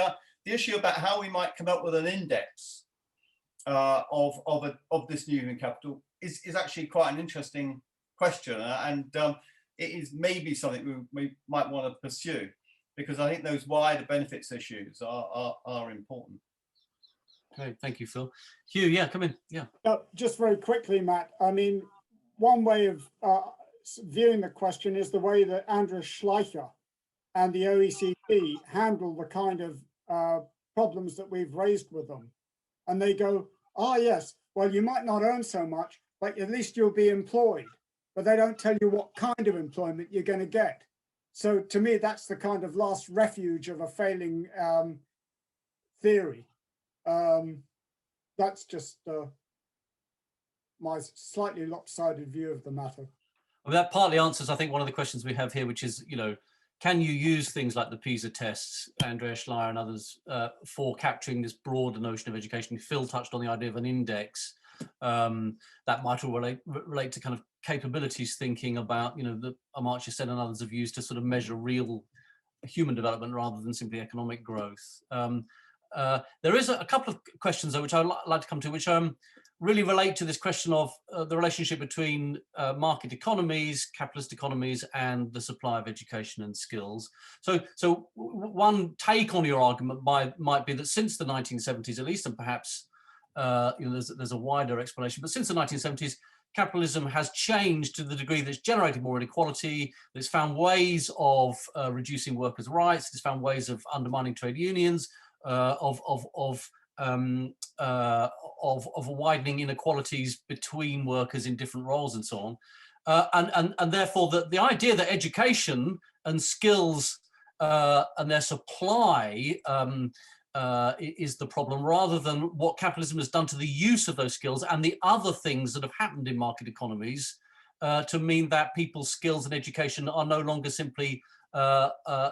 the issue about how we might come up with an index of this new human capital is actually quite an interesting question, and it is maybe something we might want to pursue, because I think those wider benefits issues are important. Okay, thank you, Phil. Hugh, yeah, come in. Yeah. Just very quickly, Matt. I mean, one way of viewing the question is the way that Andreas Schleicher and the OECD handle the kind of problems that we've raised with them. And they go, ah, yes, well, you might not earn so much, but at least you'll be employed. But they don't tell you what kind of employment you're going to get. So to me, that's the kind of last refuge of a failing theory. That's just my slightly lopsided view of the matter. Well, that partly answers, I think, one of the questions we have here, which is, can you use things like the PISA tests, Andreas Schleier and others, for capturing this broader notion of education? Phil touched on the idea of an index that might all relate to kind of capabilities thinking about, the Amartya Sen and others have used to sort of measure real human development rather than simply economic growth. There is a couple of questions, though, which I'd like to come to, which really relate to this question of the relationship between market economies, capitalist economies, and the supply of education and skills. So one take on your argument might be that since the 1970s, at least, and perhaps there's a wider explanation, but since the 1970s, capitalism has changed to the degree that it's generated more inequality, that it's found ways of reducing workers' rights, it's found ways of undermining trade unions, of widening inequalities between workers in different roles and so on. And therefore the idea that education and skills and their supply is the problem, rather than what capitalism has done to the use of those skills and the other things that have happened in market economies to mean that people's skills and education are no longer simply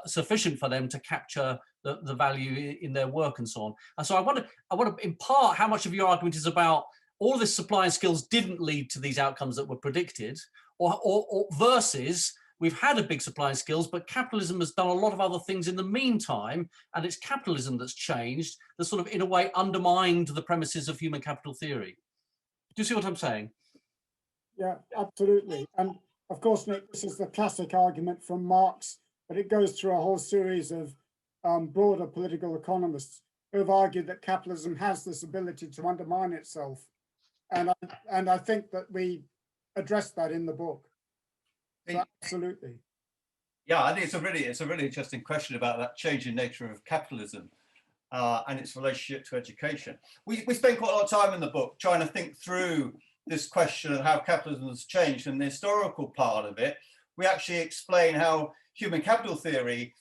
sufficient for them to capture the value in their work and so on. And so I want to impart how much of your argument is about all this supply and skills didn't lead to these outcomes that were predicted, or versus we've had a big supply of skills, but capitalism has done a lot of other things in the meantime, and it's capitalism that's changed, that sort of, in a way, undermined the premises of human capital theory. Do you see what I'm saying? Yeah, absolutely. And of course, Nick, this is the classic argument from Marx, but it goes through a whole series of broader political economists who have argued that capitalism has this ability to undermine itself. And I think that we addressed that in the book. So absolutely. Yeah, I think it's a really interesting question about that changing nature of capitalism and its relationship to education. We spend quite a lot of time in the book trying to think through this question of how capitalism has changed, and the historical part of it. We actually explain how human capital theory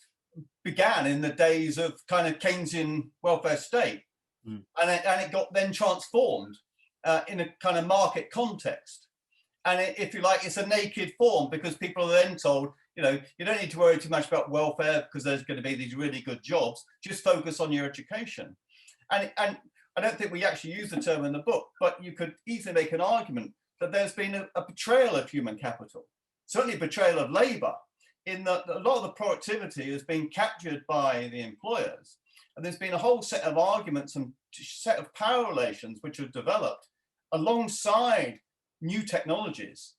began in the days of kind of Keynesian welfare state, and it got then transformed in a kind of market context. And if you like, it's a naked form, because people are then told, you don't need to worry too much about welfare because there's going to be these really good jobs. Just focus on your education. And I don't think we actually use the term in the book, but you could easily make an argument that there's been a betrayal of human capital, certainly a betrayal of labour, in that a lot of the productivity has been captured by the employers. And there's been a whole set of arguments and set of power relations which have developed alongside new technologies,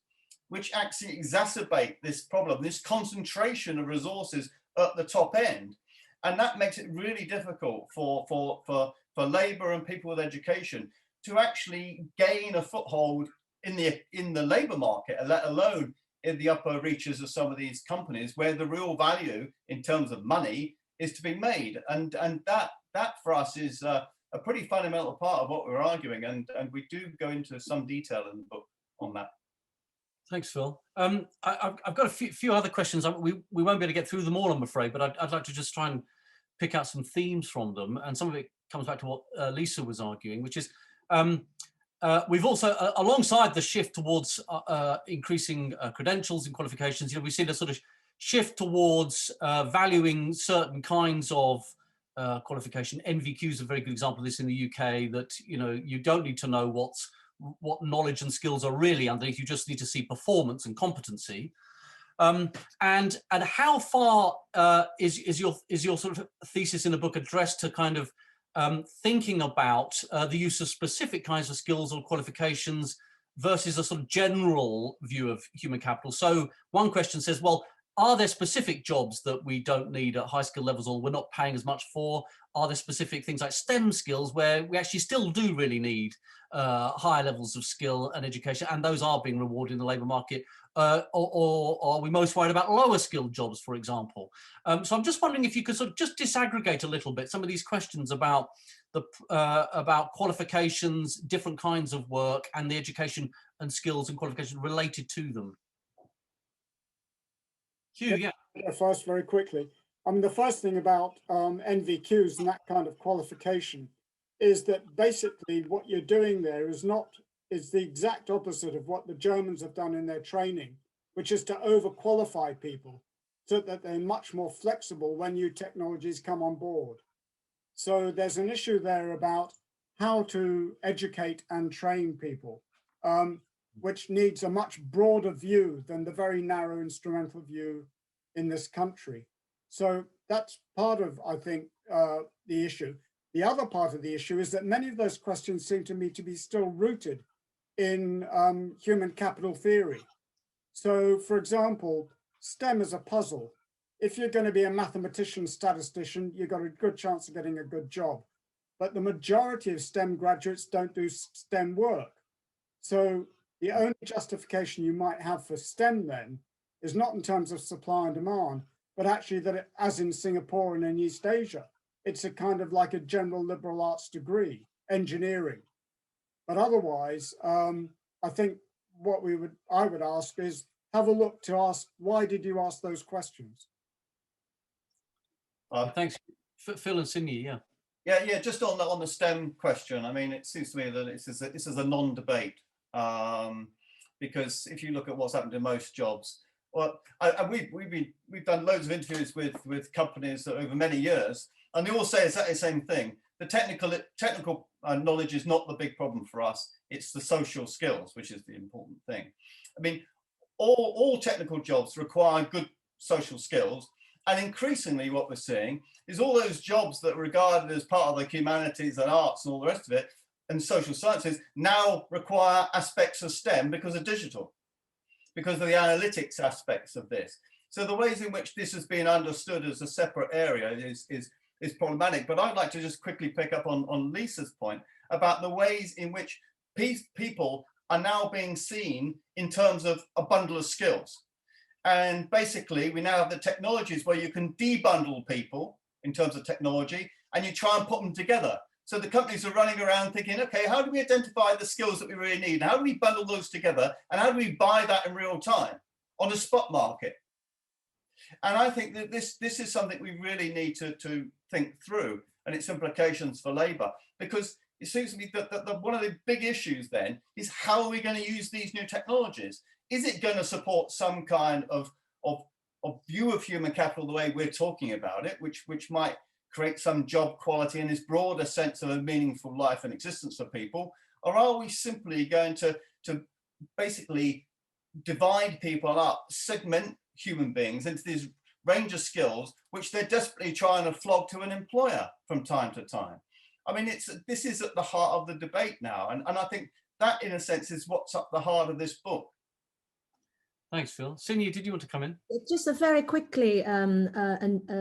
which actually exacerbate this problem, this concentration of resources at the top end. And that makes it really difficult for labour and people with education to actually gain a foothold in the labour market, let alone in the upper reaches of some of these companies where the real value in terms of money is to be made. And that for us is a pretty fundamental part of what we're arguing, and we do go into some detail in the book on that. Thanks, Phil. I've got a few other questions. We won't be able to get through them all, I'm afraid, but I'd like to just try and pick out some themes from them. And some of it comes back to what Leesa was arguing, which is we've also, alongside the shift towards increasing credentials and qualifications, we've seen a sort of shift towards valuing certain kinds of qualification. NVQ is a very good example of this in the UK, that you don't need to know what knowledge and skills are really underneath, you just need to see performance and competency. And how far is your sort of thesis in the book addressed to kind of thinking about the use of specific kinds of skills or qualifications versus a sort of general view of human capital? So one question says, well, are there specific jobs that we don't need at high skill levels or we're not paying as much for? Are there specific things like STEM skills where we actually still do really need higher levels of skill and education, and those are being rewarded in the labour market? Or are we most worried about lower skilled jobs, for example? So I'm just wondering if you could sort of just disaggregate a little bit some of these questions about about qualifications, different kinds of work, and the education and skills and qualifications related to them. Hugh, yeah. First, very quickly. I mean, the first thing about NVQs and that kind of qualification is that basically what you're doing there is the exact opposite of what the Germans have done in their training, which is to overqualify people so that they're much more flexible when new technologies come on board. So there's an issue there about how to educate and train people, which needs a much broader view than the very narrow instrumental view in this country. So that's part of, I think, the issue. The other part of the issue is that many of those questions seem to me to be still rooted in human capital theory. So, for example, STEM is a puzzle. If you're going to be a mathematician, statistician, you've got a good chance of getting a good job. But the majority of STEM graduates don't do STEM work. So the only justification you might have for STEM then is not in terms of supply and demand, but actually that, as in Singapore and in East Asia, it's a kind of like a general liberal arts degree, engineering. But otherwise, I think what I would ask is have a look to ask, why did you ask those questions? Thanks, Phil and Sin Yi, yeah. Yeah, just on the STEM question, I mean, it seems to me that this is a non-debate, because if you look at what's happened to most jobs, well, we've done loads of interviews with companies over many years, and they all say exactly the same thing. The technical knowledge is not the big problem for us. It's the social skills, which is the important thing. I mean, all technical jobs require good social skills. And increasingly what we're seeing is all those jobs that are regarded as part of the humanities and arts and all the rest of it, and social sciences, now require aspects of STEM because of digital, because of the analytics aspects of this. So the ways in which this has been understood as a separate area is problematic. But I'd like to just quickly pick up on Leesa's point about the ways in which people are now being seen in terms of a bundle of skills. And basically, we now have the technologies where you can debundle people in terms of technology, and you try and put them together. So the companies are running around thinking, okay, how do we identify the skills that we really need? How do we bundle those together? And how do we buy that in real time on a spot market? And I think that this is something we really need to think through, and its implications for labour, because it seems to me that one of the big issues then is how are we going to use these new technologies? Is it going to support some kind of view of human capital the way we're talking about it, which might create some job quality and this broader sense of a meaningful life and existence for people? Or are we simply going to basically divide people up, segment human beings into this range of skills, which they're desperately trying to flog to an employer from time to time? I mean, this is at the heart of the debate now. And I think that, in a sense, is what's at the heart of this book. Thanks, Phil. Sin Yi, did you want to come in? Just a very quickly a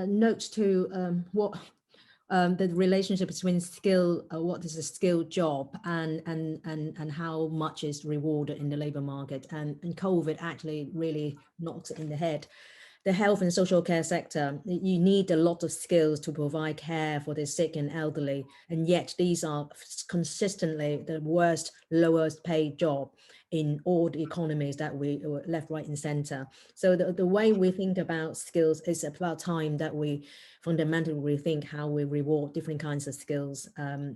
note to what the relationship between skill, what is a skilled job, and how much is rewarded in the labour market. And COVID actually really knocks it in the head. The health and social care sector, you need a lot of skills to provide care for the sick and elderly, and yet these are consistently the worst, lowest paid job in all the economies that we left, right, and center. So the way we think about skills is about time that we fundamentally rethink how we reward different kinds of skills,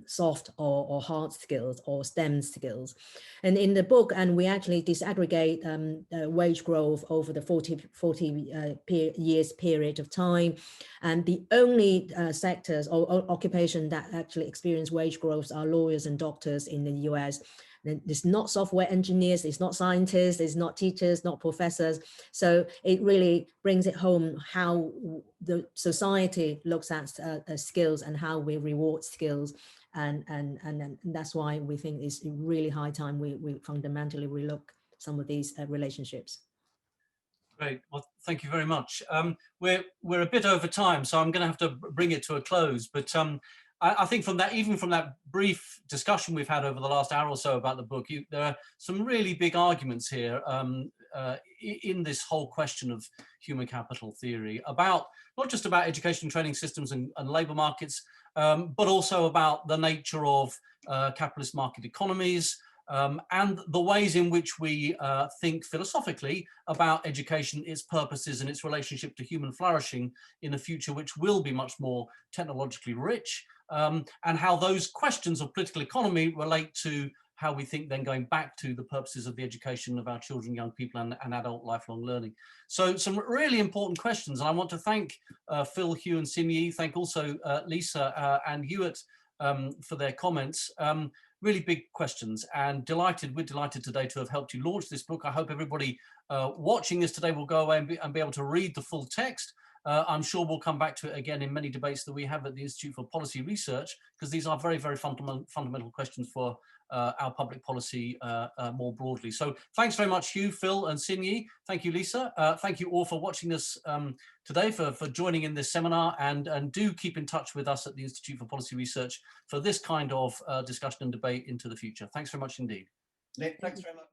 soft or hard skills or STEM skills. And in the book, and we actually disaggregate wage growth over the 40 years period of time. And the only sectors or occupation that actually experience wage growth are lawyers and doctors in the US. It's not software engineers, it's not scientists, it's not teachers, not professors. So it really brings it home how the society looks at skills and how we reward skills. And that's why we think it's really high time we fundamentally relook some of these relationships. Great. Well, thank you very much. We're a bit over time, so I'm going to have to bring it to a close. But I think from that, even from that brief discussion we've had over the last hour or so about the book, there are some really big arguments here in this whole question of human capital theory, about not just about education training systems and labour markets, but also about the nature of capitalist market economies, and the ways in which we think philosophically about education, its purposes and its relationship to human flourishing in a future which will be much more technologically rich, and how those questions of political economy relate to how we think then going back to the purposes of the education of our children, young people and adult lifelong learning. So some really important questions, and I want to thank Phil, Hugh and Sin Yi, thank also Leesa and Ewart for their comments. Really big questions, and we're delighted today to have helped you launch this book. I hope everybody watching this today will go away and be able to read the full text. I'm sure we'll come back to it again in many debates that we have at the Institute for Policy Research, because these are very, very fundamental questions for our public policy more broadly. So thanks very much, Hugh, Phil and Sin Yi. Thank you, Leesa. Thank you all for watching us today, for joining in this seminar, and do keep in touch with us at the Institute for Policy Research for this kind of discussion and debate into the future. Thanks very much indeed. Nick, thanks very much.